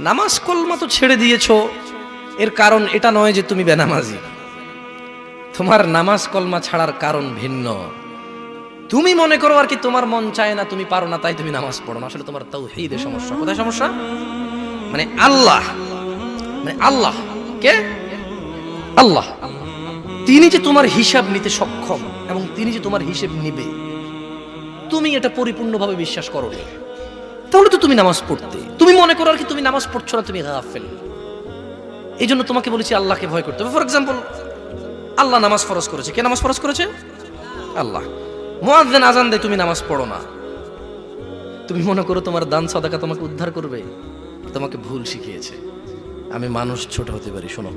নামাজ কলমা তো ছেড়ে দিয়েছো, এর কারণ এটা নয় যে তুমি বেনামাজি। তোমার নামাজ কলমা ছাড়ার কারণ ভিন্ন। তুমি মনে করো আর কি তোমার মন চায় না, তুমি পারো না, তাই তুমি নামাজ পড়ো না। আসলে তোমার তাওহীদের সমস্যা। কোথায় সমস্যা? মানে আল্লাহ, মানে আল্লাহ কে? আল্লাহ তিনি যে তোমার হিসাব নিতে সক্ষম এবং তিনি যে তোমার হিসেব নিবে, তুমি এটা পরিপূর্ণভাবে বিশ্বাস করো না, তাহলে তো তুমি নামাজ পড়তে। তুমি মনে করো আর কি তুমি নামাজ পড়ছো না, তুমি গাফেল। এই জন্য তোমাকে বলেছি আল্লাহকে ভয় করতে হবে। ফর এক্সাম্পল, আল্লাহ নামাজ ফরজ করেছে। কে নামাজ ফরজ করেছে? আল্লাহ। মুয়াজ্জিন আজান দেয়, তুমি নামাজ পড়ো না। তুমি মনে করো তোমার দান সাদাকা তোমাকে উদ্ধার করবে? তোমাকে ভুল শিখিয়েছে। আমি মানুষ, ছোট হতে পারি। শোনো,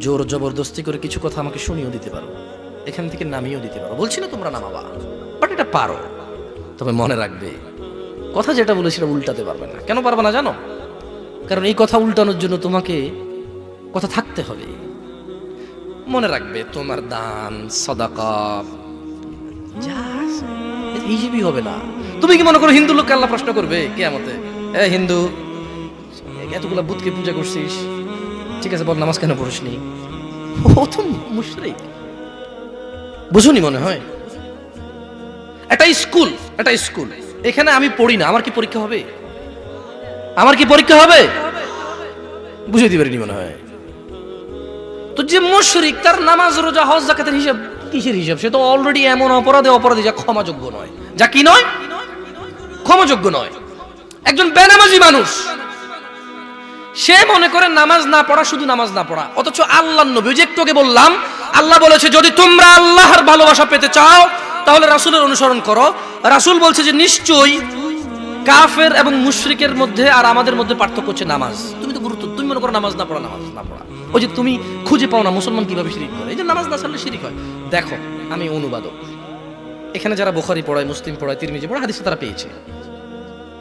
জোর জবরদস্তি করে কিছু কথা আমাকে শুনিয়েও দিতে পারো, এখান থেকে নামিয়েও দিতে পারো। বলছি না তোমরা নামাবা, বাট এটা পারো। তবে মনে রাখবে, কথা যেটা বলে সেটা উল্টাতে পারবে না। কেন পারবে না জানো? কারণ এই কথা উল্টানোর জন্য তোমাকে কথা থাকতে হবে। মনে রাখবে, তোমার দান সাদাকা হিসেবই হবে না। তুমি কি মনে করো হিন্দু লোককে আল্লাহ প্রশ্ন করবে কিয়ামতে, এ হিন্দু, এতগুলা বুতকে পূজা করছিস, ঠিক আছে বল নামাজ কেন পড়িসনি? ও তো মুশরিক। বুঝুনি মনে হয়? এটা স্কুল, এটা স্কুল। এখানে আমি পড়ি না, আমার কি পরীক্ষা হবে? আমার কি পরীক্ষা হবে? বুঝে দিতে পারিনি মনে হয়। তো যে মুশরিক, তার নামাজ রোজা হজ যাকাতের হিসাব কিসের হিসাব? সে তো অলরেডি এমন অপরাধী যা ক্ষমাযোগ্য নয়। যা কি নয়? ক্ষমাযোগ্য নয়। একজন বেনামাজি মানুষ, সে মনে করে নামাজ না পড়া শুধু নামাজ না পড়া, অথচ আল্লাহর নবী, যে একটু আগে বললাম, আল্লাহ বলেছে যদি তোমরা আল্লাহর ভালোবাসা পেতে চাও তাহলে রাসূলের অনুসরণ করো। রাসূল বলছে যে নিশ্চয়ই কাফের এবং মুশরিকের মধ্যে আর আমাদের মধ্যে পার্থক্য হচ্ছে নামাজ। তুমি মনে করো নামাজ না পড়া, নামাজ না পড়া। ওই যে তুমি খুঁজে পাও না মুসলমান কিভাবে শিরিক করে, এই যে নামাজ না ছাড়লে শিরিক হয়। দেখো, আমি অনুবাদক, এখানে যারা বুখারী পড়ায়, মুসলিম পড়ায়, তিরমিজি পড়ায়, হাদিস তারা পেয়েছে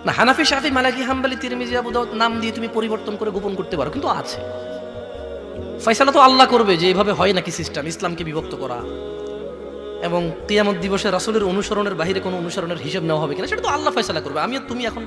না। হানাফি, শাফি, মালিকি, হাম্বলি, তিরমিজি, আবু দাউদ নাম দিয়ে তুমি পরিবর্তন করে গোপন করতে পারো, কিন্তু আছে। ফয়সালা তো আল্লাহ করবে যে এভাবে হয় নাকি সিস্টেম, ইসলামকে বিভক্ত করা এবং কিয়ামত দিবসে রাসূলের অনুসরণের বাইরে কোনো অনুসরণের হিসাব নেওয়া হবে কিনা, সেটা তো আল্লাহ ফয়সালা করবে। আমি আর তুমি এখন